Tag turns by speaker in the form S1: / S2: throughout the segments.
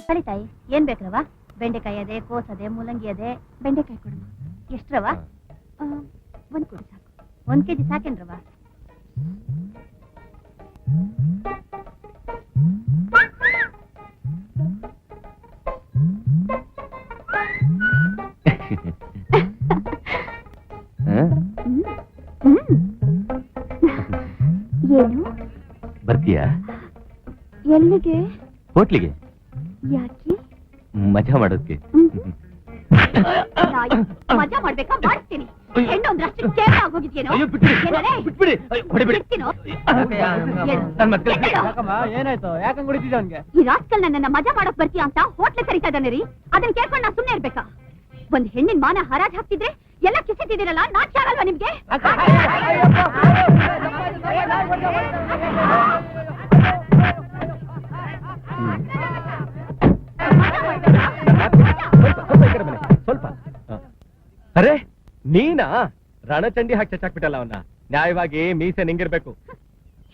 S1: ಸರಿ ತಾಯಿ, ಏನ್ ಬೇಕ್ರವ? ಬೆಂಡೆಕಾಯಿ ಅದೇ, ಕೋಸ್ ಅದೇ, ಮೂಲಂಗಿ ಅದೇ. ಬೆಂಡೆಕಾಯಿ ಕೊಡಮ್ಮ. ಎಷ್ಟ್ರವ? 1 ಕೊಡಿ ಸಾಕು. 1 kg ಸಾಕೇನ್ರವ? ಏನು
S2: ಬರ್ತೀಯಾ?
S1: ಎಲ್ಲಿಗೆ?
S2: ಹೋಟ್ಲಿಗೆ.
S1: ಯಾಕೆ?
S2: ಮಜಾ ಮಾಡೋದಕ್ಕೆ.
S1: ಮಜಾ ಮಾಡ್ಬೇಕಾ? ಮಾಡ್ತೀನಿ. ಹೆಣ್ಣು ಅಂದ್ರಷ್ಟು ಕೇಳ ಆಗೋಗಿದ್ಯೇನೋ?
S3: ಏನಾಯ್ತು? ಯಾಕಂಗ್ ಹೊಡಿತಿದ್ದ ಅವನ್ಗೆ?
S1: ಈ ರಾಸ್ಕಲ್ ನನ್ನ ಮಜಾ ಮಾಡಕ್ ಬರ್ತೀಯ ಅಂತ ಹೋಟ್ಲೆ ಕರೀತಾ ಇದ್ದಾನೆ ರೀ. ಅದನ್ನ ಕೇಳ್ಕೊಂಡು ನಾ ಸುಮ್ನೆ ಇರ್ಬೇಕಾ? ಒಂದ್ ಹೆಣ್ಣಿನ ಮಾನ ಹರಾಜ್ ಹಾಕ್ತಿದ್ರೆ ಎಲ್ಲ ಕಿಸಿತಿದ್ದೀರಲ್ಲ, ನಾಚೆ ಆಗಲ್ವಾ ನಿಮ್ಗೆ?
S2: ಸ್ವಲ್ಪ. ಅರೆ ನೀನಾ? ರಣಚಂಡಿ ಹಾಕಿ ಚಚ್ಚಾಕ್ಬಿಟ್ಟಲ್ಲ ಅವನ್ನ. ನ್ಯಾಯವಾಗಿ ಮೀಸೆ ನಿಂಗಿರ್ಬೇಕು.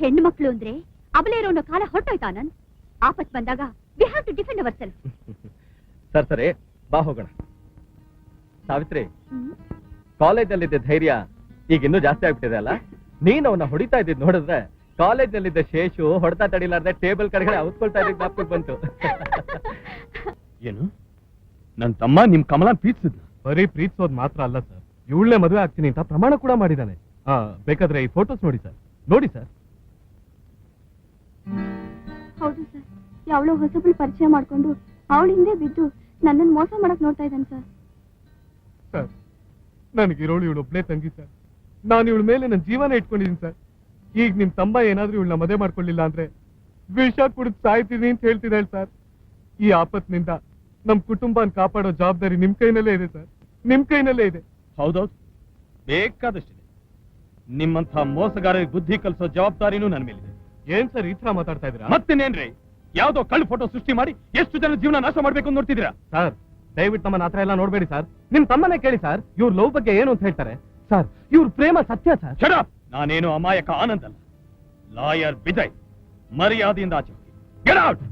S1: ಹೆಣ್ಣು ಮಕ್ಳು ಅಂದ್ರೆ ಅಬಲೆ ಇರೋ ಕಾಲ ಹೊರಟೋಯ್ತಾ? ನನ್ ಆಪತ್ ಬಂದಾಗ we have to defend our self.
S2: ಸರಿ ಬಾ ಹೋಗೋಣ. ಸಾವಿತ್ರಿ, ಕಾಲೇಜಲ್ಲಿದ್ದ ಧೈರ್ಯ ಈಗ ಇನ್ನೂ ಜಾಸ್ತಿ ಆಗ್ಬಿಟ್ಟಿದೆ ಅಲ್ಲ? ನೀನ್ ಅವನ್ನ ಹೊಡಿತಾ ಇದ್ದಿದ್ ನೋಡಿದ್ರೆ ಕಾಲೇಜಲ್ಲಿದ್ದ ಶೇಷು ಹೊಡ್ತಾ ತಡಿಲಾರ್ದೆ ಟೇಬಲ್ ಕಡೆಗಡೆ ಅವತ್ಕೊಳ್ತಾ ಇದ್ದ ಜ್ಞಾಪಕ ಬಂತು.
S4: ಏನು, ನನ್ ತಮ್ಮ ನಿಮ್ ಕಮಲ ಪ್ರೀತಿಸಿದ್ನ?
S5: ಬರೀ ಪ್ರೀತಿಸೋದ್ ಮಾತ್ರ ಅಲ್ಲ ಸರ್, ಇವಳನ್ನೇ ಮದುವೆ ಆಗ್ತೀನಿ ಅಂತ ಪ್ರಮಾಣ ಕೂಡ ಮಾಡಿದ್ದಾನೆ. ಬೇಕಾದ್ರೆ ಈ ಫೋಟೋಸ್ ನೋಡಿ ಸರ್. ನೋಡಿ ಸರ್.
S1: ಹೌದು ಸರ್, ಯಾವಳೋ ಹೊಸಬ್ಳು ಪರಿಚಯ ಮಾಡ್ಕೊಂಡು ಅವಳ ಹಿಂದೆ ಬಿದ್ದು ನನ್ನನ್ನು ಮೋಸ ಮಾಡಕ್ ನೋಡ್ತಾ ಇದ್ದಾನೆ ಸರ್.
S5: ಸರ್, ನನಗಿರೋಳು ಇವಳೊಬ್ನೇ ತಂಗಿ ಸರ್. ನಾನು ಇವಳ ಮೇಲೆ ನನ್ನ ಜೀವನ ಇಟ್ಕೊಂಡಿದ್ದೀನಿ ಸರ್. ಈಗ ನಿಮ್ ತಮ್ಮ ಏನಾದ್ರೂ ಇವಳನ್ನ ಮದುವೆ ಮಾಡ್ಕೊಳ್ಳಿಲ್ಲ ಅಂದ್ರೆ ವಿಷ ಕುಡಿದು ಸಾಯ್ತೀನಿ ಅಂತ ಹೇಳ್ತಿದ್ದಾಳೆ ಸರ್. ಈ ಆಪತ್ನಿಂದ ನಮ್ ಕುಟುಂಬನ ಕಾಪಾಡೋ ಜವಾಬ್ದಾರಿ ನಿಮ್ ಕೈನಲ್ಲೇ ಇದೆ ಸರ್, ನಿಮ್ ಕೈನಲ್ಲೇ ಇದೆ.
S4: ಹೌದೌದು, ಬೇಕಾದಷ್ಟಿದೆ. ನಿಮ್ಮಂಥ ಮೋಸಗಾರರಿಗೆ ಬುದ್ಧಿ ಕಲಿಸೋ ಜವಾಬ್ದಾರಿನೂ ನನ್ನ ಮೇಲಿದೆ.
S5: ಏನ್ ಸರ್ ಈ ತರ ಮಾತಾಡ್ತಾ ಇದ್ದೀರಾ?
S4: ಮತ್ತಿನ್ನೇನ್ರಿ, ಯಾವ್ದೋ ಕಳ್ಳ ಫೋಟೋ ಸೃಷ್ಟಿ ಮಾಡಿ ಎಷ್ಟು ಜನ ಜೀವನ ನಾಶ ಮಾಡ್ಬೇಕು ಅಂತ ನೋಡ್ತಿದ್ದೀರಾ?
S5: ಸರ್, ದಯವಿಟ್ಟು ನಮ್ಮನ್ನ ಆತರ ಎಲ್ಲ ನೋಡ್ಬೇಡಿ ಸರ್. ನಿಮ್ ತಮ್ಮನೇ ಕೇಳಿ ಸರ್, ಇವ್ರ ಲವ್ ಬಗ್ಗೆ ಏನು ಅಂತ ಹೇಳ್ತಾರೆ ಸರ್. ಇವ್ರ ಪ್ರೇಮ ಸತ್ಯ ಸರ್.
S4: Shut up! ನಾನೇನು ಅಮಾಯಕ ಆನಂದ್ ಅಲ್ಲ, ಲಾಯರ್ ವಿಜಯ್. ಮರ್ಯಾದೆಯಿಂದ ಆಚೆ ಹೋಗಿ. Get out!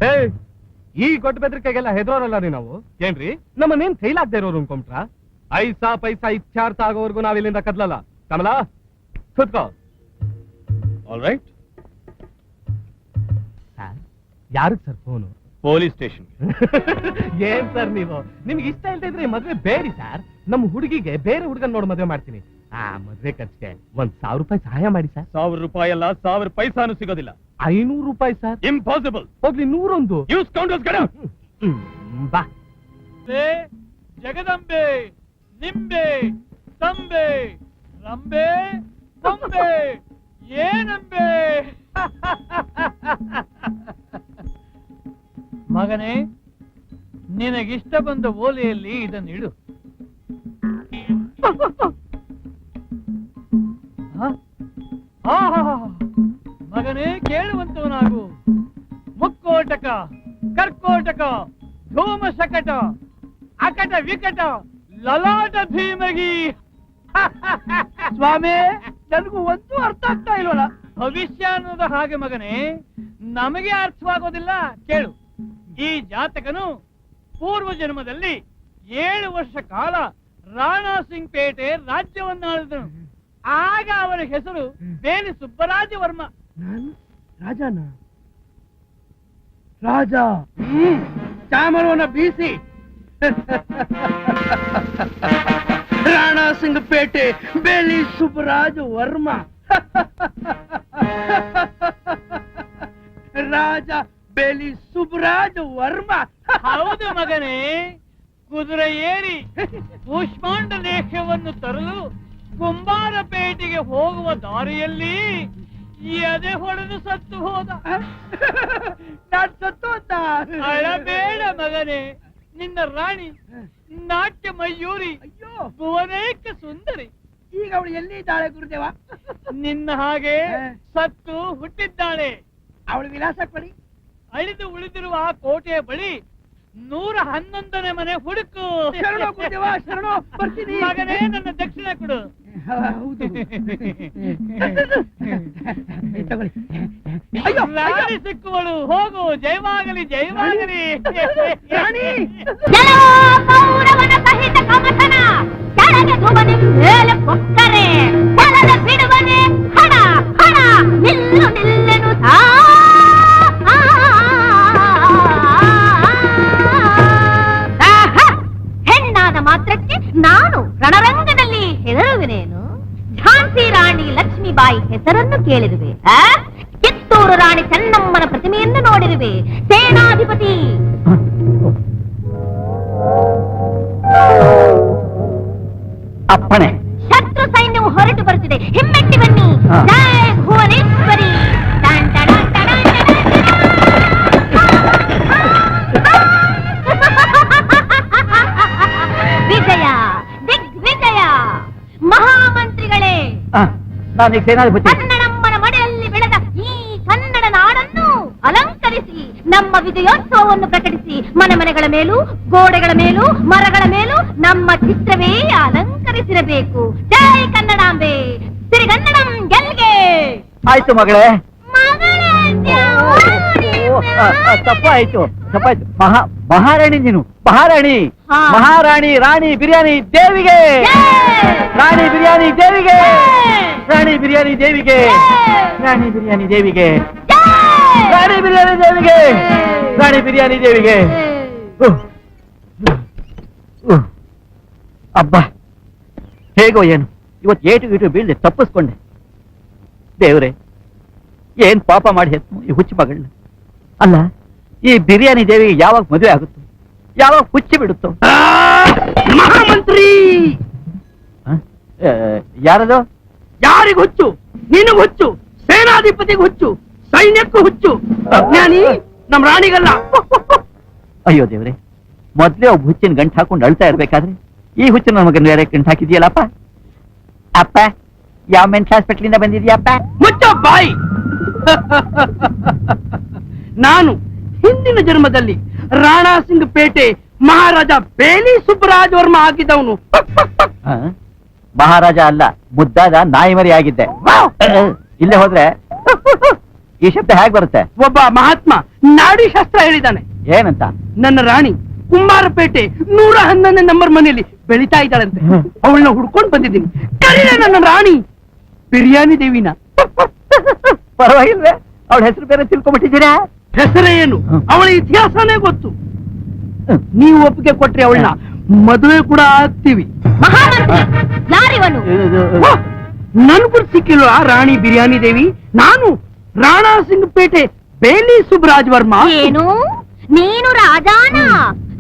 S5: ಈ ಕೊಟ್ಟ ಬೆದರಿಕೆಗೆಲ್ಲ ಹೆದರೋರಲ್ಲ ರೀ ನಾವು. ಏನ್ರಿ ನಮ್ಮನ್ನೇನ್ ಕೈಲಾಗದೆ ಇರೋರು ಅನ್ಕೊಂಡ್ರ? ಐಸಾ ಪೈಸಾ ಇತ್ಯಾರ್ಥ ಆಗೋವರೆಗೂ ನಾವಿಲ್ಲಿಂದ ಕದ್ಲಲ್ಲ. ಕಮಲಾ, ಕೂತ್ಕೋ.
S4: All right.
S5: ಯಾರಿಗೆ ಸರ್ ಫೋನು?
S4: Police station.
S5: ಏನ್ ಸರ್ ನೀವು, ನಿಮ್ಗೆ ಇಷ್ಟ ಇಲ್ದ ಇದ್ರೆ ಮದ್ವೆ ಬೇಡಿ ಸರ್. ನಮ್ಮ ಹುಡುಗಿಗೆ ಬೇರೆ ಹುಡುಗನ್ ನೋಡಿ ಮದ್ವೆ ಮಾಡ್ತೀನಿ. ಮದ್ವೆ ಖರ್ಚಿಗೆ 1,000 ರೂಪಾಯಿ ಸಹಾಯ ಮಾಡಿ ಸರ್.
S4: 1,000 ರೂಪಾಯಿ ಅಲ್ಲ, 1,000 ಪೈಸಾನು ಸಿಗೋದಿಲ್ಲ.
S5: 500 ರೂಪಾಯಿ ಸರ್.
S4: ಇಂಪಾಸಿಬಲ್.
S5: ಹೋಗ್ಲಿ 101.
S4: Use counters get out.
S5: ಬಾ.
S3: ಜಗದಂಬೆ, ನಿಂಬೆ, ತಂಬೆ, ರಂಬೆ, ಕೊಂಬೆ, ಏನಂಬೆ. ಮಗನೇ, ನಿನಗಿಷ್ಟ ಬಂದ ಓಲೆಯಲ್ಲಿ ಇದನ್ನು ಇಡು. ಮಗನೇ, ಕೇಳುವಂತವನಾಗು. ಮುಕ್ಕೋಟಕ, ಕರ್ಕೋಟಕ, ಧೂಮ ಶಕಟ, ಅಕಟ ವಿಕಟ, ಲಲಾಟ ಭೀಮಗಿ. ಸ್ವಾಮಿ, ನನಗೂ ಒಂದು ಅರ್ಥ ಆಗ್ತಾ ಇಲ್ವಲ್ಲ. ಭವಿಷ್ಯ ಅನ್ನೋದು ಹಾಗೆ ಮಗನೇ, ನಮಗೆ ಅರ್ಥವಾಗೋದಿಲ್ಲ. ಕೇಳು. ಈ ಜಾತಕನು ಪೂರ್ವ ಜನ್ಮದಲ್ಲಿ 7 ವರ್ಷ ಕಾಲ ರಾಣಾ ಸಿಂಗ್ ಪೇಟೆ ರಾಜ್ಯವನ್ನಾಳಿದನು. ಆಗ ಅವರ ಹೆಸರು ಬೇಲಿ ಸುಬ್ಬರಾಜ ವರ್ಮ.
S6: ರಾಜನ ರಾಜ ಚಾಮರವನ್ನ ಬೀಸಿ ರಾಣಾ ಸಿಂಗ್ ಪೇಟೆ ಬೇಲಿ ಸುಬ್ಬರಾಜ ವರ್ಮ. ರಾಜ ಬೇಲಿ ಸುಬ್ಬರಾಜ ವರ್ಮ.
S3: ಹೌದು ಮಗನೇ, ಕುದುರೆ ಏರಿ ಕೂಷ್ಮಾಂಡ ಲೇಖ್ಯವನ್ನು ತರಲು ಕುಂಬಾರಪೇಟೆಗೆ ಹೋಗುವ ದಾರಿಯಲ್ಲಿ ಎದೆ ಹೊಡೆದು ಸತ್ತು ಹೋದ.
S6: ನಾನ್ ಸತ್ತು ಹೋದ.
S3: ಅಳಬೇಡ ಮಗನೇ, ನಿನ್ನ ರಾಣಿ ನಾಟ್ಯ ಮಯೂರಿ,
S6: ಅಯ್ಯೋ,
S3: ಭುವನೇಕ ಸುಂದರಿ.
S6: ಈಗ ಅವಳು ಎಲ್ಲಿದ್ದಾಳೆ ಗುರುದೇವ?
S3: ನಿನ್ನ ಹಾಗೆ ಸತ್ತು ಹುಟ್ಟಿದ್ದಾಳೆ.
S6: ಅವಳು ವಿಳಾಸ ಕೊಡಿ.
S3: ಅಳಿದು ಉಳಿದಿರುವ ಆ ಕೋಟೆಯ ಬಳಿ 111ನೇ ಮನೆ ಹುಡುಕು.
S6: ಶರಣು ಗುರುದೇವ, ಶರಣು, ಬರ್ತೀನಿ.
S3: ಮಗನೇ, ನನ್ನ ದಕ್ಷಿಣ ಕೊಡು.
S6: ಹೌದು ತಗೊಳ್ಳಿ. ಅಯ್ಯೋ
S3: ರಾಣಿ ಸಿಕ್ಕುವಳು, ಹೋಗು, ಜಯವಾಗಲಿ ಜಯವಾಗಲಿ.
S6: ರಾಣಿ
S1: ಎಲ್ಲೋ ಕೌರವನ ಸಹಿತ ಕಮಥನ, ಕೆಳಗೆ ಧುವನೆ ಮೇಲೆ ಕೊಕ್ಕರೆ, ಬಲದ ಬಿಡುವನೆ ಹಣ ಹಣ, ನಿಲ್ಲು ನಿಲ್ಲೆನು ತಾ. ಹೆಣ್ಣಾದ ಮಾತ್ರಕ್ಕೆ ನಾನು ರಣರಂಗದಲ್ಲಿ ಹೆದರುವೆನೇನು? ಝಾನ್ಸಿ ರಾಣಿ ಲಕ್ಷ್ಮೀಬಾಯಿ ಹೆಸರನ್ನು ಕೇಳಿರುವೆ, ಕಿತ್ತೂರು ರಾಣಿ ಚೆನ್ನಮ್ಮನ ಪ್ರತಿಮೆಯನ್ನು ನೋಡಿರುವೆ. ಸೇನಾಧಿಪತಿ
S7: ಅಪ್ಪಣೆ.
S1: ಶತ್ರು ಸೈನ್ಯವು ಹೊರಟು ಬರುತ್ತಿದೆ, ಹಿಮ್ಮೆಟ್ಟಿ ಬನ್ನಿ. ಜಯ ಭುವನೇಶ್ವರಿ. ಟನ್ ಟಡನ್ ಟಡನ್ ಟಡನ್ ಟಡನ್. ವಿಜಯ, ದಿಗ್ವಿಜಯ. ಮಹಾಮಂತ್ರಿಗಳೇ,
S7: ನಾನೀಗ ಸೇನಾಧಿಪತಿ.
S1: ಕನ್ನಡಮ್ಮನ ಮಡಿಯಲ್ಲಿ ಬೆಳೆದ ಈ ಕನ್ನಡ ನಾಡನ್ನು ಅಲಂಕರಿಸಿ ನಮ್ಮ ವಿಜಯೋತ್ಸವವನ್ನು ಪ್ರಕಟಿಸಿ ಮನೆ ಮನೆಗಳ ಮೇಲೂ ಗೋಡೆಗಳ ಮೇಲೂ ಮರಗಳ ಮೇಲೂ ನಮ್ಮ ಚಿತ್ರವೇ ಅಲಂಕರಿಸಿರಬೇಕು. ಜೈ ಕನ್ನಡಾಂಬೆ, ಸಿರಿಗನ್ನಡಂ ಗೆಲ್ಗೆ.
S7: ಆಯ್ತು ಮಗಳೇ.
S1: ಮಗಳೇ,
S7: ತಪ್ಪಾಯ್ತು ತಪ್ಪಾಯ್ತು. ಮಹಾರಾಣಿ ನೀನು, ಮಹಾರಾಣಿ.
S1: ಹಾ.
S7: ಮಹಾರಾಣಿ ರಾಣಿ ಬಿರಿಯಾನಿ ದೇವಿಗೆ. ರಾಣಿ ಬಿರಿಯಾನಿ ದೇವಿಗೆ. ರಾಣಿ ಬಿರಿಯಾನಿ ದೇವಿಗೆ. ರಾಣಿ ಬಿರಿಯಾನಿ ದೇವಿಗೆ. ರಾಣಿ ಬಿರಿಯಾನಿ ದೇವಿಗೆ. ರಾಣಿ ಬಿರಿಯಾನಿ ದೇವಿಗೆ. ಅಬ್ಬ, ಹೇಗೋ ಏನು ಇವತ್ತು ಏಟು ಬೀಳ್ದೆ ತಪ್ಪಿಸ್ಕೊಂಡೆ. ದೇವ್ರೆ, ಏನ್ ಪಾಪ ಮಾಡಿ ಹೆತ್ತು ಈ ಹುಚ್ಚು ಮಗಳನ್ನ. ಅಲ್ಲ, ಈ ಬಿರಿಯಾನಿ ದೇವಿಗೆ ಯಾವಾಗ ಮದುವೆ ಆಗುತ್ತೋ, ಯಾವಾಗ ಹುಚ್ಚಿ ಬಿಡುತ್ತೋ?
S6: ಮಹಾಮಂತ್ರಿ
S7: ಯಾರದು?
S6: ಯಾರಿಗ ಹುಚ್ಚು? ನಿನಗ ಹುಚ್ಚು, ಸೇನಾಧಿಪತಿಗೆ ಹುಚ್ಚು, ಸೈನ್ಯಕ್ಕೂ ಹುಚ್ಚು. ಅಜ್ಞಾನಿ ನಮ್ ರಾಣಿಗಲ್ಲ.
S7: ಅಯ್ಯೋ ದೇವ್ರೆ, ಮೊದ್ಲೇ ಒಬ್ಬ ಹುಚ್ಚಿನ ಗಂಟು ಹಾಕೊಂಡು ಅಳ್ತಾ ಇರ್ಬೇಕಾದ್ರೆ ಈ ಹುಚ್ಚಿನ ನನ್ನ ಮಗನ ಬೇರೆ ಗಂಟು ಹಾಕಿದ್ಯಲ್ಲಪ್ಪ. ಅಪ್ಪ, ಯಾವ ಮೆಂಟಲ್ ಹಾಸ್ಪಿಟ್ಲಿಂದ ಬಂದಿದ್ಯಪ್ಪ?
S6: ಮುಚ್ಚ ಬಾಯಿ. ನಾನು ಹಿಂದಿನ ಜನ್ಮದಲ್ಲಿ ರಾಣಾ ಸಿಂಗ್ ಪೇಟೆ ಮಹಾರಾಜ ಬೇಲಿ ಸುಬ್ಬರಾಜ್ ವರ್ಮ ಆಗಿದ್ದವನು.
S7: ಆ? ಮಹಾರಾಜ ಅಲ್ಲ, ಮುದ್ದಾದ ನಾಯಿ ಮರಿ ಆಗಿದ್ದೆ. ಇಲ್ಲೇ ಹೋದ್ರೆ ಈ ಶಬ್ದ ಹೇಗೆ ಬರುತ್ತೆ?
S6: ಒಬ್ಬ ಮಹಾತ್ಮ ನಾಡಿ ಶಾಸ್ತ್ರ ಹೇಳಿದ್ದಾನೆ.
S7: ಏನಂತ?
S6: ನನ್ನ ರಾಣಿ ಕುಂಬಾರಪೇಟೆ 111 ನಂಬರ್ ಮನೆಯಲ್ಲಿ ಬೆಳಿತಾ ಇದ್ದಾಳಂತೆ. ಅವಳನ್ನ ಹುಡ್ಕೊಂಡು ಬಂದಿದ್ದೀನಿ. ಕರೀಲೆ ನನ್ನ ರಾಣಿ ಬಿರಿಯಾನಿ ದೇವಿನ.
S7: ಪರವಾಗಿಲ್ವೇ? ಅವಳ ಹೆಸರು ಬೇರೆ ತಿಳ್ಕೊಂಡ್ಬಿಟ್ಟಿದ್ದೀರಾ?
S6: ಹೆಸರೇ ಏನು, ಅವಳ ಇತಿಹಾಸನೇ ಗೊತ್ತು. ನೀವು ಒಪ್ಪಿಗೆ ಕೊಟ್ರೆ ಅವಳನ್ನ ಮದುವೆ ಕೂಡ ಆಗ್ತೀವಿ.
S1: ಮಹಾಮಂತ್ರಿ, ಯಾರಿವನು?
S6: ನನ್ಗೂ ಸಿಕ್ಕಿಲ್ವ ರಾಣಿ ಬಿರಿಯಾನಿ ದೇವಿ? ನಾನು ರಾಣಾ ಸಿಂಗ್ ಪೇಟೆ ಬೇಲಿ ಸುಬ್ರಾಜ್ ವರ್ಮ.
S1: ಏನು, ನೀನು ರಾಜಾನ?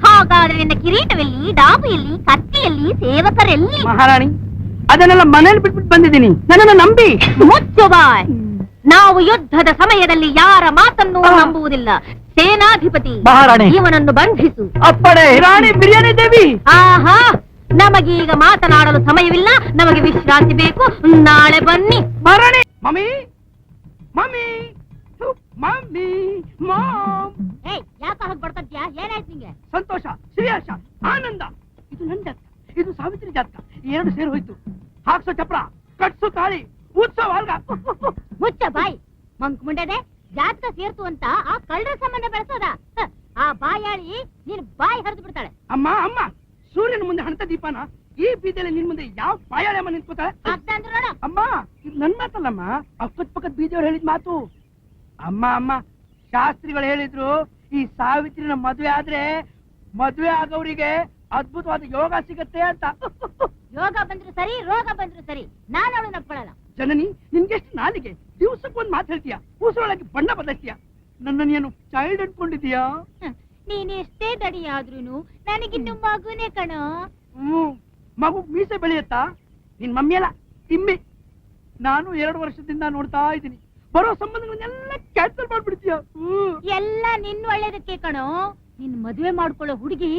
S1: ಹಾಗಾದ್ರೆ ನಿನ್ನ ಕಿರೀಟವೆಲ್ಲಿ, ಡಾಬೆಯಲ್ಲಿ, ಕತ್ತಿಯಲ್ಲಿ, ಸೇವಕರೆಲ್ಲಿ?
S6: ಮಹಾರಾಣಿ, ಅದನ್ನೆಲ್ಲ ಮನೇಲಿ ಬಿಟ್ಬಿಟ್ಟು ಬಂದಿದ್ದೀನಿ, ನನ್ನನ್ನು ನಂಬಿ.
S1: ಮುಚ್ಚು ಬಾಯ್. ನಾವು ಯುದ್ಧದ ಸಮಯದಲ್ಲಿ ಯಾರ ಮಾತನ್ನು ನಂಬುವುದಿಲ್ಲ. ಸೇನಾಧಿಪತಿ,
S7: ಮಹಾರಾಣಿ,
S1: ಇವನನ್ನು ಬಂಧಿಸು.
S7: ಅಪ್ಪಣೆ.
S6: ರಾಣಿ ಬಿರಿಯಾನಿ ದೇವಿ.
S1: ಆಹಾ, ನಮಗೀಗ ಮಾತನಾಡಲು ಸಮಯವಿಲ್ಲ, ನಮಗೆ ವಿಶ್ರಾಂತಿ ಬೇಕು. ನಾಳೆ ಬನ್ನಿ.
S6: ಮಹಾರಾಣಿ. Mummy mummy mummy mom.
S1: ಯಾಕ ಹಾಗೆ ಬಡ್ಕತ್ಯಾ? ಏನಾಯ್ತು ನಿಂಗೆ?
S6: ಸಂತೋಷ, ಶ್ರೇಯಶ, ಆನಂದ. ಇದು ನನ್ನ ಜಾತಕ, ಇದು ಸಾವಿತ್ರಿ ಜಾತಕ. ಎರಡು ಸೇರಿ ಹೋಯ್ತು. ಹಾಕ್ಸೋ ಚಪ್ರ, ಕಟ್ಸೋ ತಾಳಿ, ಉತ್ಸವ ಅಲ್ಗ.
S1: ಮುಚ್ಚ ಬಾಯ್. ಮಂಕ್ ಮುಂಡೆದೆ, ಜಾತಕ ಸೇರ್ತು ಅಂತ ಆ ಕಳ್ಳರ ಸಂಬಂಧ ಬೆಳೆಸೋದ? ಆ ಬಾಯಾಳಿ ನೀನ್ ಬಾಯಿ ಹರಿದು ಬಿಡ್ತಾಳೆ.
S6: ಅಮ್ಮ ಅಮ್ಮ, ಸೂರ್ಯನ ಮುಂದೆ ಹಣತ ದೀಪನ ಈ ಬೀದಿಯಲ್ಲಿ ನಿನ್ ಮುಂದೆ ಯಾವ ಬಾಯಾಳೆ ಅಮ್ಮ ನಿಂತ್ಕೋತಾಳೆ? ಅಮ್ಮ, ಇದು ನನ್ ಮಾತಲ್ಲಮ್ಮ, ಅಕ್ಕದ ಪಕ್ಕದ ಬೀದಿಯವ್ರು ಹೇಳಿದ ಮಾತು. ಅಮ್ಮ ಅಮ್ಮ, ಶಾಸ್ತ್ರಿಗಳು ಹೇಳಿದ್ರು, ಈ ಸಾವಿತ್ರಿನ ಮದುವೆ ಆದ್ರೆ ಮದುವೆ ಆಗೋರಿಗೆ ಅದ್ಭುತವಾದ ಯೋಗ ಸಿಗತ್ತೆ ಅಂತ.
S1: ಯೋಗ ಬಂದ್ರು ಸರಿ, ರೋಗ ಬಂದ್ರು ಸರಿ, ನಾನು ಅವಳು ನಪ್ಕೊಳ್ಳಲ್ಲ.
S6: ಜನನಿ, ನಿನ್ಗೆಷ್ಟು ನಾಲಿಗೆ? ದಿವಸಕ್ಕೊಂದು ಮಾತು ಹೇಳ್ತೀಯ, ಉಸಿರೊಳಗೆ ಬಣ್ಣ ಬದಲಿಸ್ತೀಯ. ನನ್ನನ್ನು ಏನು ಚೈಲ್ಡ್ ಅನ್ಕೊಂಡಿದೀಯಾ?
S1: ನೀನ್ ಎಷ್ಟೇ ದಡಿಯಾದ್ರೂನು ನನಗಿನ್ನು ಮಗುನೇ ಕಣೋ.
S6: ಮಗು ಮೀಸೆ ಬೆಳೆಯತ್ತಾ? ನಿನ್ ಮಮ್ಮಿ ಅಲ್ಲ, ಇಮ್ಮಿ. ನಾನು 2 ವರ್ಷದಿಂದ ನೋಡ್ತಾ ಇದ್ದೀನಿ, ಬರೋ ಸಂಬಂಧಗಳನ್ನೆಲ್ಲ ಕ್ಯಾನ್ಸಲ್ ಮಾಡ್ಬಿಡ್ತೀಯ.
S1: ಎಲ್ಲ ನಿನ್ ಒಳ್ಳೇದಕ್ಕೆ ಕಣೋ. ನಿನ್ ಮದುವೆ ಮಾಡ್ಕೊಳ್ಳೋ ಹುಡುಗಿ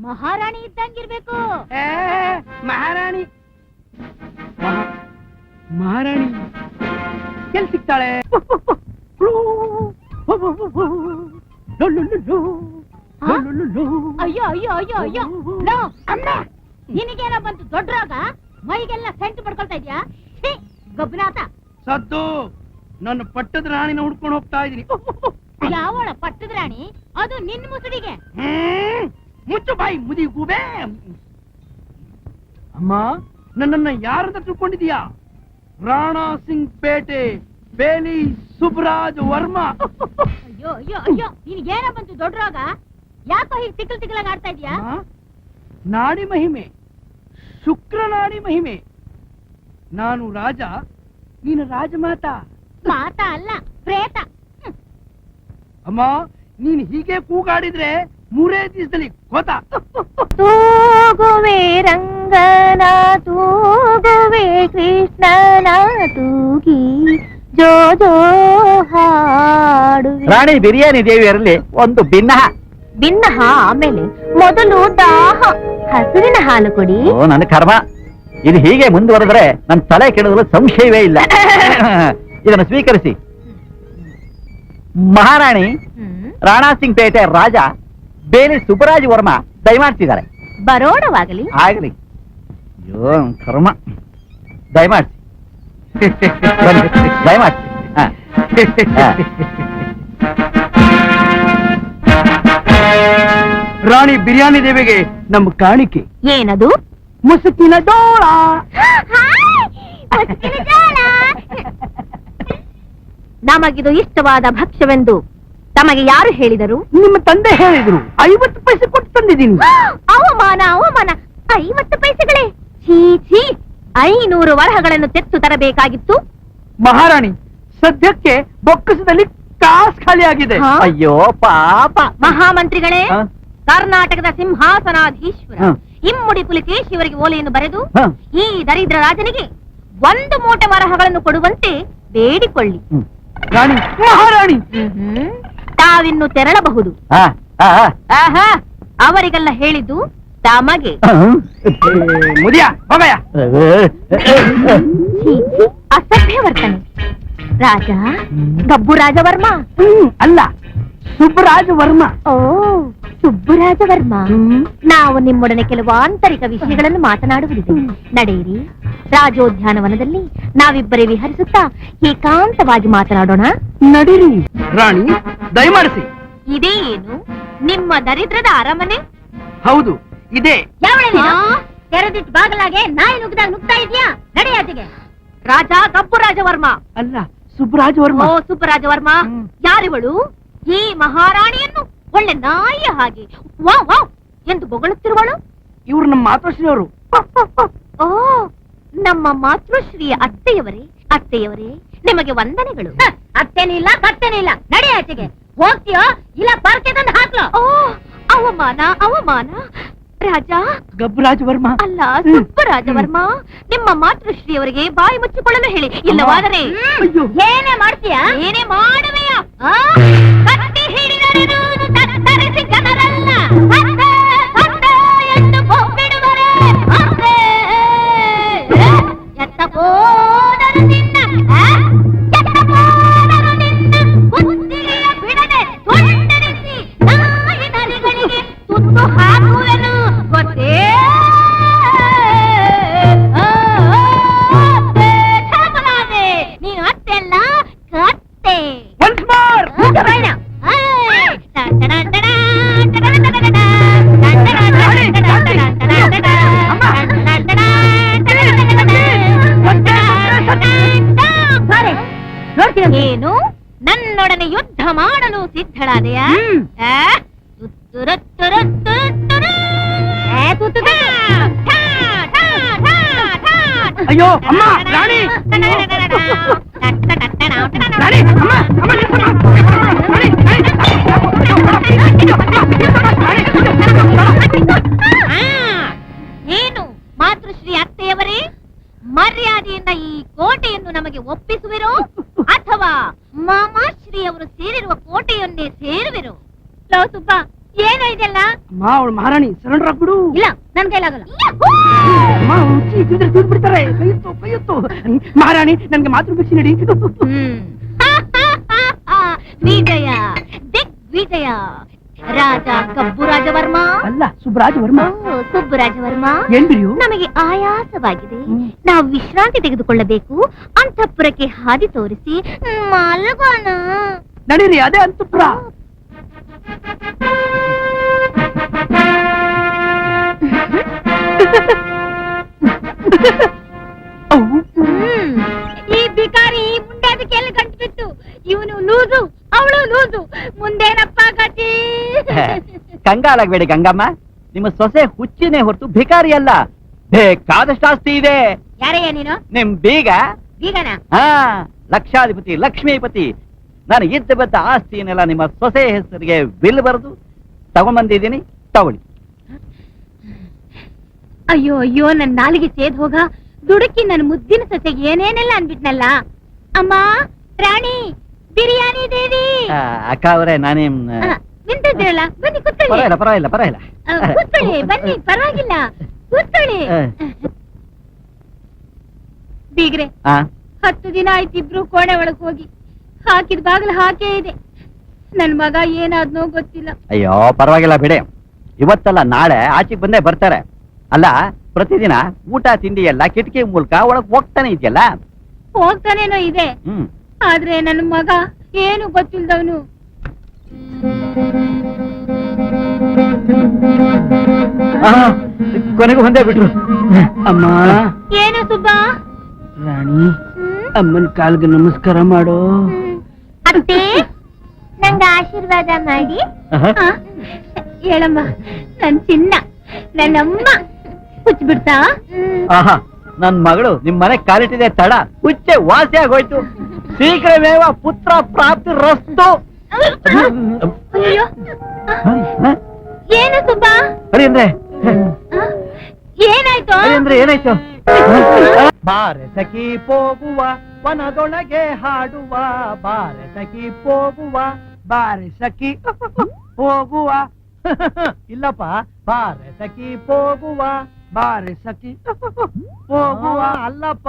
S1: ಮಹಾರಾಣಿ ಇದ್ದಂಗಿರ್ಬೇಕು.
S6: ಮಹಾರಾಣಿ ಮಹಾರಾಣಿ ಎಲ್ಲಿ ಸಿಗ್ತಾಳೆ?
S1: ಅಯ್ಯೋ ಅಯ್ಯೋ ಅಯ್ಯೋ ಅಯ್ಯೋ, ಲೋ, ನಿನಗೇನೋ ಬಂತು ದೊಡ್ಡ ರೋಗ? ಮೈಗೆಲ್ಲ ಸೆಂಟ್ ಪಡ್ಕೊಳ್ತಾ ಇದ್ಯಾ ಗಬ್ಬನಾಥ.
S6: ಸದ್ದು ನನ್ನ ಪಟ್ಟದ ರಾಣಿನ ಹುಡ್ಕೊಂಡು ಹೋಗ್ತಾ ಇದೀನಿ.
S1: ಯಾವಳ ಪಟ್ಟದ ರಾಣಿ? ಅದು ನಿನ್ನ ಮುಸುಡಿಗೆ.
S6: ಮುಚ್ಚು ಬಾಯಿ ಮುದಿ ಗೂಬೆ. ಅಮ್ಮ ನನ್ನನ್ನ ಯಾರಂತ ತಿಳ್ಕೊಂಡಿದೀಯಾ? ರಾಣಾ ಸಿಂಗ್ ಪೇಟೆ ಬೇಲಿ ಸುಬ್ರಾಜ್ ವರ್ಮಾ.
S1: ಅಯ್ಯೋ ಅಯ್ಯೋ ಅಯ್ಯೋ, ನಿನ್ಗೇನ ಬಂತು ದೊಡ್ಡ ರೋಗ? ಯಾಕೋ ಹೀಗೆ ತಿಕ್ಕಲ್ ತಿಕ್ಕಲಾಗ ಆಡ್ತಾ ಇದ್ಯಾ?
S6: ನಾಡಿ ಮಹಿಮೆ, ಶುಕ್ರ ನಾಡಿ ಮಹಿಮೆ. ನಾನು ರಾಜ, ನೀನು ರಾಜಮಾತಾ.
S1: ಮಾತಾ ಅಲ್ಲ, ಪ್ರೇತ.
S6: ಅಮ್ಮ ನೀನ್ ಹೀಗೆ ಕೂಗಾಡಿದ್ರೆ 3 ದಿವಸದಲ್ಲಿ ಗೊತ್ತ.
S1: ತೂಗುವೆ ರಂಗನ ತೂಗುವೆ ಕೃಷ್ಣನ ತೂಗಿ ಜೋ ಜೋ ಹಾಡುವೆ.
S7: ರಾಣಿ ಬಿರಿಯಾನಿ ದೇವಿಯರಲ್ಲಿ ಒಂದು ಭಿನ್ನಹ.
S1: ಭಿನ್ನಹ ಆಮೇಲೆ ಮೊದಲು ದಾಹ. ಹಸುವಿನ ಹಾಲು ಕೊಡಿ.
S7: ಓ ನನ್ನ ಕರ್ಮ, ಇದು ಹೀಗೆ ಮುಂದುವರೆದ್ರೆ ನನ್ನ ತಲೆ ಕೆಡಲು ಸಂಶಯವೇ ಇಲ್ಲ. ಇದನ್ನು ಸ್ವೀಕರಿಸಿ. ಮಹಾರಾಣಿ ರಾಣಾ ಸಿಂಗ್ ಪೇಟೆ ರಾಜ ಬೇಲಿ ಸುಬ್ಬರಾಜ್ ವರ್ಮಾ ದಯಮಾಡ್ತಿದ್ದಾರೆ.
S1: ಬರೋಣವಾಗಲಿ.
S7: ಆಗಲಿ. ಅಯ್ಯೋ ಕರ್ಮ, ದಯಮಾಡ್ಸಿ ದಯಮಾಡ್ಸಿ.
S6: ರಾಣಿ ಬಿರಿಯಾನಿ ದೇವಿಗೆ ನಮ್ಮ ಕಾಣಿಕೆ
S1: ಏನದು?
S6: ಮುಸುಕಿನ ಡೋಳ.
S1: ನಮಗಿದು ಇಷ್ಟವಾದ ಭಕ್ಷ್ಯವೆಂದು ತಮಗೆ ಯಾರು ಹೇಳಿದರು?
S6: ನಿಮ್ಮ ತಂದೆ ಹೇಳಿದ್ರು. 50 ಪೈಸೆ ಕೊಟ್ಟು ತಂದಿದ್ದೀನಿ.
S1: ಅವಮಾನ ಅವಮಾನ. 50 ಪೈಸೆಗಳೇ? ಛೀ ಛೀ, 500 ವರಹಗಳನ್ನು ತೆತ್ತು ತರಬೇಕಾಗಿತ್ತು.
S6: ಮಹಾರಾಣಿ ಸದ್ಯಕ್ಕೆ ಬೊಕ್ಕಸದಲ್ಲಿ ಕಾಸ್ ಖಾಲಿ ಆಗಿದೆ.
S1: ಹಾ?
S7: ಅಯ್ಯೋ ಪಾಪ.
S1: ಮಹಾಮಂತ್ರಿಗಳೇ,
S7: ಹ?
S1: ಕರ್ನಾಟಕದ ಸಿಂಹಾಸನಾಧೀಶ್ವರ
S7: ಹ.
S1: ಇಮ್ಮಡಿ ಪುಲಿಕೇಶಿಯವರಿಗೆ ಓಲೆಯನ್ನು ಬರೆದು
S7: ಹ.
S1: ಈ ದರಿದ್ರ ರಾಜನಿಗೆ 1 ಮೂಟೆ ವರಹಗಳನ್ನು ಕೊಡುವಂತೆ ಬೇಡಿಕೊಳ್ಳಿ.
S6: ರಾಣಿ ಮಹಾರಾಣಿ
S1: ತಾವಿನ್ನು ತೆರಳಬಹುದು.
S7: ಆ, ಆ, ಆ.
S1: ಆಹಾ, ಅವರಿಗೆಲ್ಲ ಹೇಳಿದ್ದು ತಮಗೆ.
S6: ಮುದಿಯ ಹೋಗಯ್ಯ.
S1: ಛೀ, ಛೀ, ಅಸಭ್ಯ ವರ್ತನೆ. ರಾಜ ಗಬ್ಬು ರಾಜವರ್ಮ.
S6: ಅಲ್ಲ, ಸುಬ್ಬರಾಜ ವರ್ಮಾ.
S1: ಓ, ಸುಬ್ಬರಾಜವರ್ಮ. ನಾವು ನಿಮ್ಮೊಡನೆ ಕೆಲವು ಆಂತರಿಕ ವಿಷಯಗಳನ್ನು ಮಾತನಾಡುವುದಿದೆ. ನಡೆಯಿರಿ, ರಾಜೋದ್ಯಾನವನದಲ್ಲಿ ನಾವಿಬ್ಬರೇ ವಿಹರಿಸುತ್ತಾ ಏಕಾಂತವಾಗಿ ಮಾತನಾಡೋಣ.
S6: ನಡೀರಿ ರಾಣಿ, ದಯಮಾಡಿಸಿ.
S1: ಇದೇ ಏನು ನಿಮ್ಮ ದರಿದ್ರದ ಅರಮನೆ?
S6: ಹೌದು ಇದೆ.
S1: ತೆರೆದಿಟ್ಟು ಬಾಗಲಾಗೆ ನಾಯಿ ನುಗ್ಗಿದಾಗ ನುಗ್ತಾ ಇದೆಯಾ? ನಡೆಯಾತಿಗೆ. ರಾಜ ಗಬ್ಬು ರಾಜವರ್ಮ.
S6: ಅಲ್ಲ, ಸುಬ್ಬರಾಜ ವರ್ಮಾ.
S1: ಓ ಸುಬ್ಬರಾಜವರ್ಮ, ಯಾರಿವಳು? ಈ ಮಹಾರಾಣಿಯನ್ನು ಒಳ್ಳೆ ನಾಯಿಯ ಹಾಗೆ ವಾವ್ ವಾವ್ ಎಂದು ಬೊಗಳುತ್ತಿರುವಳು.
S6: ಇವ್ರು ನಮ್ಮ ಮಾತೋಶ್ರೀ ಅವರು.
S1: ಓ, ನಮ್ಮ ಮಾತೃಶ್ರೀಯ ಅತ್ತೆಯವರೇ. ಅತ್ತೆಯವರೇ, ನಿಮಗೆ ವಂದನೆಗಳು. ಅತ್ತೇನಿಲ್ಲ ಕತ್ತೇನಿಲ್ಲ, ನಡೆಯಾಚೆಗೆ. ಹೋಗ್ತೀಯೋ ಇಲ್ಲ ಪರ್ಕೆ ತಂದು ಹಾಕ್ಲೋ? ಓ, ಅವಮಾನ ಅವಮಾನ. ರಾಜ
S6: ಗಬ್ಬರಾಜ ವರ್ಮಾ
S1: ಅಲ್ಲ, ಸುಬ್ಬರಾಜವರ್ಮ. ನಿಮ್ಮ ಮಾತೃಶ್ರೀಯವರಿಗೆ ಬಾಯಿ ಮುಚ್ಚಿಕೊಳ್ಳಲು ಹೇಳಿ, ಇಲ್ಲವಾದರೆ ಏನೇ ಮಾಡ್ತೀಯಾ? ಏನೇ ಮಾಡುವೆಯ? ಕತ್ತಿ ಹಿಡಿದರೆ ತತ್ತರಿಸಿ ಜನರಲ್ಲ ಅತ್ತೆ, ಅತ್ತೆ ಎಂದು ಕೊಂಬಿಡುವರೆ. ಅತ್ತೆ, ಎತ್ತ ಹೋದರು ನಿನ್ನ, ಎತ್ತ ಹೋದರು ನಿನ್ನ ಕುತ್ತಿಗೆಯ ಬಿಡದೆ ತುಂಡರಿಸಿ ನಾಯಿ ನರಿಗಳಿಗೆ ತುತ್ತು ಹಾಕುವೆನು ಗೊತ್ತೇ? ನೀನು ಅತ್ತೆ ಅಲ್ಲ, ಕತ್ತೆ.
S6: Once more.
S1: ಏನು ನನ್ನೊಡನೆ ಯುದ್ಧ ಮಾಡಲು ಸಿದ್ಧಳಾದೆಯಾ?
S6: ಅಯ್ಯೋ ಅಮ್ಮ, ರಾಣಿ ರಾಣಿ, ಅಮ್ಮ, ಅಮ್ಮ, ರಾಣಿ,
S1: ಏನು ಮಾತೃಶ್ರೀ ಅತ್ತೆಯವರೇ, ಮರ್ಯಾದೆಯಿಂದ ಈ ಕೋಟೆಯನ್ನು ನಮಗೆ ಒಪ್ಪಿಸುವಿರೋ ಅಥವಾ ಮಾಮಾಶ್ರೀ ಅವರು ಸೇರಿರುವ ಕೋಟೆಯನ್ನೇ ಸೇರುವಿರೋ? ಲೋ ಸುಬ್ಬ, ಏನೋ ಇದೆಲ್ಲ?
S6: ಅಮ್ಮ, ಅವಳು ಮಹಾರಾಣಿ, ಸರೆಂಡರ್ ಆಗ್ಬಿಡು.
S1: ಇಲ್ಲ, ನನ್ ಕೈಲಾಗಲ್ಲ.
S6: ಅಮ್ಮ, ಹುಚ್ಚಿ ಇದ್ದಿದ್ರೆ ತೂತ್ ಬಿಡ್ತಾರೆ. ಕೈಯತ್ತು ಕೈಯತ್ತು. ಮಹಾರಾಣಿ, ನನ್ಗೆ ಮಾತೃ ಭಿಕ್ಷೆ ನಡಿ.
S1: ವಿಜಯ, ದಿಗ್ವಿಜಯ. ರಾಜ ಕಬ್ಬು ರಾಜವರ್ಮ.
S6: ಅಲ್ಲ ಸುಬ್ರಾಜ್ ವರ್ಮ.
S1: ಓ, ಸುಬ್ಬರಾಜವರ್ಮ.
S6: ಏನ್ ಬಿರಿಯು?
S1: ನಮಗೆ ಆಯಾಸವಾಗಿದೆ, ನಾವು ವಿಶ್ರಾಂತಿ ತೆಗೆದುಕೊಳ್ಳಬೇಕು. ಅಂತಃಪುರಕ್ಕೆ ಹಾದಿ ತೋರಿಸಿ ಮಲಗೋಣ.
S6: ನಡೀರಿ, ಅದೇ ಅಂತಃಪುರ.
S1: ಈ ಬಿಕಾರಿ ಮುಂದೆ ಅದಕ್ಕೆಲ್ಲ ಗಂಟು ಬಿತ್ತು. ಇವನು ಲೂಸು, ಅವಳು ಲೂಸು. ಮುಂದೇನಪ್ಪ ಗತಿ?
S7: ಕಂಗಾಲಾಗ್ಬೇಡಿ ಗಂಗಮ್ಮ, ನಿಮ್ಮ ಸೊಸೆ ಹುಚ್ಚಿನೇ ಹೊರತು ಭಿಕಾರಿ ಅಲ್ಲ. ಬೇಕಾದಷ್ಟು ಆಸ್ತಿ ಇದೆ.
S1: ಯಾರಯ್ಯ ನೀನು?
S7: ನಿಮ್ ಬೀಗ
S1: ಬೀಗನ?
S7: ಹಾ, ಲಕ್ಷಾಧಿಪತಿ ಲಕ್ಷ್ಮೀಪತಿ. ನಾನು ಇದ್ದ ಬದ್ದ ಆಸ್ತಿಯನ್ನೆಲ್ಲ ನಿಮ್ಮ ಸೊಸೆ ಹೆಸರಿಗೆ ಬಿಲ್ ಬರೆದು ತಗೊಂಡ್ಬಂದಿದ್ದೀನಿ, ತಗೊಳ್ಳಿ.
S1: ಅಯ್ಯೋ ಅಯ್ಯೋ, ನನ್ ನಾಲಿಗೆ ಸೇದ್ ಹೋಗ. ದುಡುಕಿ ನನ್ನ ಮುದ್ದಿನ ಸೊಸೆಗೆ ಏನೇನೆಲ್ಲ ಅನ್ಬಿಟ್ನಲ್ಲ. ಅಮ್ಮ, ರಾಣಿ, ಬಿರಿಯಾನಿ ದೇವಿ.
S7: ಅಕ್ಕ ಅವರೇ, ನಾನೇನ್
S1: ನಿಂತಿದ್ದೀರಲ್ಲ, ಬನ್ನಿ ಕೂತ್ಕೊಳ್ಳಿ.
S7: ಪರವಾಗಿಲ್ಲ ಪರವಾಗಿಲ್ಲ ಪರವಾಗಿಲ್ಲ.
S1: ಕೂತ್ಕೊಳ್ಳಿ, ಬನ್ನಿ, ಪರವಾಗಿಲ್ಲ, ಕೂತ್ಕೊಳ್ಳಿ. ಬೀಗ್ರೆ, 10 ದಿನ ಆಯ್ತು ಇಬ್ರು ಕೋಣೆ ಒಳಗ್ ಹೋಗಿ. ಹಾಕಿದ ಬಾಗಿಲು ಹಾಕೇ ಇದೆ. ನನ್ ಮಗ ಏನಾದ್ನೋ ಗೊತ್ತಿಲ್ಲ.
S7: ಅಯ್ಯೋ ಪರವಾಗಿಲ್ಲ ಬಿಡಿ, ಇವತ್ತಲ್ಲ ನಾಳೆ ಆಚೆಗೆ ಬಂದೇ ಬರ್ತಾರೆ. ಅಲ್ಲ, ಪ್ರತಿದಿನ ಊಟ ತಿಂಡಿ ಎಲ್ಲ ಕಿಟಕಿ ಮೂಲಕ ಒಳಗ್ ಹೋಗ್ತಾನೆ ಇದೆಯಲ್ಲ.
S1: ಹೋಗ್ತಾನೇನೋ ಇದೆ, ಆದ್ರೆ ನನ್ನ ಮಗ ಏನು ಗೊತ್ತಿಲ್ದವನು.
S7: ಕೊನೆಗೂ ಬಂದೇ ಬಿಟ್ರು.
S6: ಅಮ್ಮ.
S1: ಏನು ಸುಬ್ಬಾ?
S6: ರಾಣಿ, ಅಮ್ಮನ ಕಾಲ್ಗೆ ನಮಸ್ಕಾರ ಮಾಡು.
S1: ಅತ್ತೆ, ನಂಗ ಆಶೀರ್ವಾದ ಮಾಡಿ. ಹೇಳಮ್ಮ, ನನ್ ಚಿನ್ನ, ನನ್ನಮ್ಮ. ಹುಚ್ಚ ಬಿಡ್ತಾ?
S7: ಆಹಾ, ನನ್ ಮಗಳು ನಿಮ್ ಮನೆ ಕಾಲಿಟ್ಟಿದೆ ತಡ, ಹುಚ್ಚೆ ವಾಸಿ ಆಗೋಯ್ತು. ಶೀಘ್ರಮೇವ ಪುತ್ರ ಪ್ರಾಪ್ತಿ ರಸ್ತು.
S1: ಅಯ್ಯೋ, ಏನು ಸುಬ್ಬಾ?
S7: ಅರಿ ಅಂದ್ರೆ
S1: ಏನಾಯ್ತು?
S7: ಏನಾಯ್ತು?
S3: ಬಾರೆ ಸಖಿ ಹೋಗುವ ವನದೊಳಗೆ ಹಾಡುವ, ಬಾರೆ ಸಖಿ ಹೋಗುವ.
S6: ಬಾರಿ ಸಖಿ ಹೋಗುವ.
S3: ಇಲ್ಲಪ್ಪ, ಬಾರೆ ಸಖಿ ಹೋಗುವ.
S6: ಬಾರಿ ಸಖಿ ಹೋಗುವ.
S3: ಅಲ್ಲಪ್ಪ,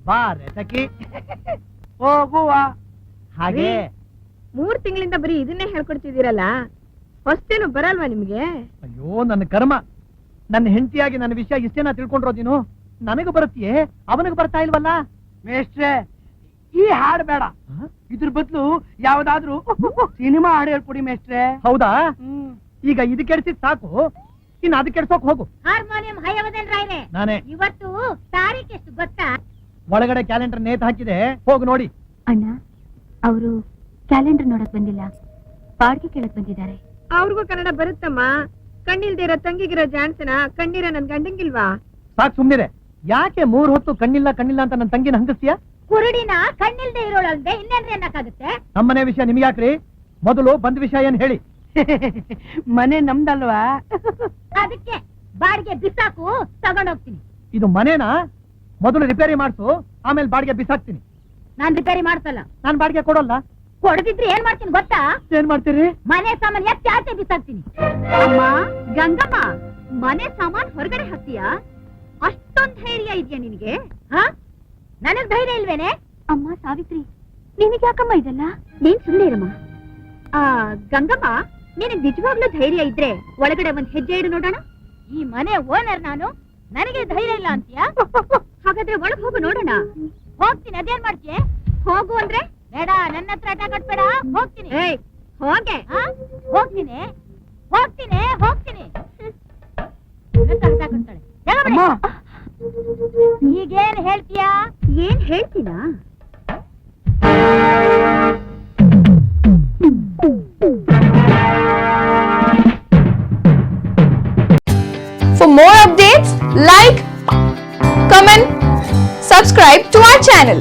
S3: ಬಾರೆ ಸಖಿ
S6: ಹೋಗುವ.
S3: ಹಾಗೆ
S8: 3 ತಿಂಗಳಿಂದ ಬರೀ ಇದನ್ನೇ ಹೇಳ್ಕೊಡ್ತಿದ್ದೀರಲ್ಲ, ಹೊಸ್ತೇನು ಬರಲ್ವಾ ನಿಮ್ಗೆ?
S3: ಅಯ್ಯೋ ನನ್ನ ಕರ್ಮ, ನನ್ನ ಹೆಂಡತಿಯಾಗಿ ನನ್ನ ವಿಷಯ ಇಷ್ಟೇನ ತಿಳ್ಕೊಂಡಿರೋದಿನು. ನನಗೆ ಬರುತ್ತೀಯೇ, ಅವನಿಗೆ ಬರ್ತಾ ಇಲ್ವಲ್ಲ.
S6: ಮೇಷ್ಟ್ರೆ, ಈ ಹಾಡು ಬೇಡ, ಇದ್ರ ಬದಲು ಯಾವ್ದಾದ್ರು ಸಿನಿಮಾ ಹಾಡು ಹೇಳ್ಕೊಡಿ ಮೇಷ್ಟ್ರೆ.
S3: ಹೌದಾ? ಈಗ ಇದು ಕೆಡ್ಸಿದ್ ಸಾಕು, ಇನ್ನು ಅದು ಕೆಡ್ಸೋಕ್ ಹೋಗು.
S1: ಹಾರ್ಮೋನಿಯಂ ಹೈಯವದನ್ ರಾಯ್ರೆ,
S3: ನಾನೇ.
S1: ಇವತ್ತು ತಾರೀಖ್ ಎಷ್ಟು ಗೊತ್ತಾ?
S3: ಒಳಗಡೆ ಕ್ಯಾಲೆಂಡರ್ ನೇತು ಹಾಕಿದೆ, ಹೋಗು ನೋಡಿ.
S1: ಅಣ್ಣ, ಅವರು ಕ್ಯಾಲೆಂಡರ್ ನೋಡಕ್ ಬಂದಿಲ್ಲ, ಬಾಡಿಗೆ ಕೇಳಕ್ ಬಂದಿದ್ದಾರೆ.
S8: ಅವ್ರಿಗೂ ಕನ್ನಡ ಬರುತ್ತಮ್ಮ. ಕಣ್ಣಿಲ್ದೇ ಇರೋ ತಂಗಿಗಿರೋ ಜಾನ್ಸನ ಕಣ್ಣೀರ ನನ್ ಗಂಡಂಗಿಲ್ವಾ?
S3: ಸಾಕು ಸುಮ್ನಿರೆ. ಯಾಕೆ 3 ಹೊತ್ತು ಕಣ್ಣಿಲ್ಲ ಕಣ್ಣಿಲ್ಲ ಅಂತ ನನ್ನ ತಂಗಿನ ಹಂಗಸ್ತೀಯ?
S1: ಕುರುಡಿನ ಕಣ್ಣಿಲ್ದೆ ಇರೋಳಲ್ದೆ ಇನ್ನೇನ್ರಿ ಅನ್ನಕ್ಕಾಗುತ್ತೆ?
S3: ನಮ್ಮನೆ ವಿಷಯ ನಿಮ್ಗೆ ಯಾಕ್ರಿ? ಮೊದಲು ಬಂದ ವಿಷಯ ಏನ್ ಹೇಳಿ.
S6: ಮನೆ ನಮ್ದಲ್ವಾ?
S1: ಅದಕ್ಕೆ ಬಾಡಿಗೆ ಬಿಸಾಕು, ತಗೊಂಡೋಗ್ತೀನಿ.
S3: ಇದು ಮನೇನಾ? ಮೊದಲು ರಿಪೇರಿ ಮಾಡ್ಸು, ಆಮೇಲೆ ಬಾಡಿಗೆ ಬಿಸಾಕ್ತೀನಿ.
S1: ನಾನ್ ರಿಪೇರಿ ಮಾಡ್ಸಲ್ಲ.
S3: ನಾನ್ ಬಾಡಿಗೆ ಕೊಡೋಲ್ಲ.
S1: ಕೊಡದಿದ್ರೆ ಏನ್ ಮಾಡ್ತೀನಿ ಗೊತ್ತಾ?
S3: ಏನ್ ಮಾಡ್ತೀರಿ?
S1: ಮನೆ ಸಾಮಾನ್ ಎತ್ತಿ ಆಚೆ ಬಿಸಾಕ್ತೀನಿ. ಅಮ್ಮ ಗಂಗಮ್ಮ, ಮನೆ ಸಾಮಾನ್ ಹೊರಗಡೆ ಹಾಕ್ತೀಯಾ? ಅಷ್ಟೊಂದ್ ಧೈರ್ಯ ಇದೆಯಾ ನಿನಗೆ? ನನಗ್ ಧೈರ್ಯ ಇಲ್ವೇನೆ? ಅಮ್ಮ ಸಾವಿತ್ರಿ, ನಿನಗೆ ಯಾಕಮ್ಮ ಇದೆಲ್ಲ? ನೀನ್ ಸುಮ್ಮನೆ ಇರಮ್ಮ. ಗಂಗಮ್ಮ, ನಿನಗ್ ನಿಜವಾಗ್ಲೂ ಧೈರ್ಯ ಇದ್ರೆ ಒಳಗಡೆ ಒಂದ್ ಹೆಜ್ಜೆ ಇಡು ನೋಡೋಣ. ಈ ಮನೆ ಓನರ್ ನಾನು, ನನಗೆ ಧೈರ್ಯ ಇಲ್ಲ ಅಂತೀಯಾ? ಹಾಗಾದ್ರೆ ಒಳಗ್ ಹೋಗು ನೋಡೋಣ. ಹೋಗ್ತೀನಿ, ಅದೇನ್ ಮಾಡ್ತೀಯ? ಹೋಗು ಅಂದ್ರೆ ಬೇಡ, ನನ್ನ ಹತ್ರ ಆಟ ಕಟ್ಬೇಡ. ಹೋಗ್ತೀನಿ. ಹೋಗೆ. ಹೋಗ್ತೀನಿ ಹೋಗ್ತೀನಿ ಹೋಗ್ತೀನಿ. ಈಗೇನ್ ಹೇಳ್ತೀಯಾ? ಏನ್ ಹೇಳ್ತೀನಾ?
S9: For more updates, like, comment, subscribe to our channel.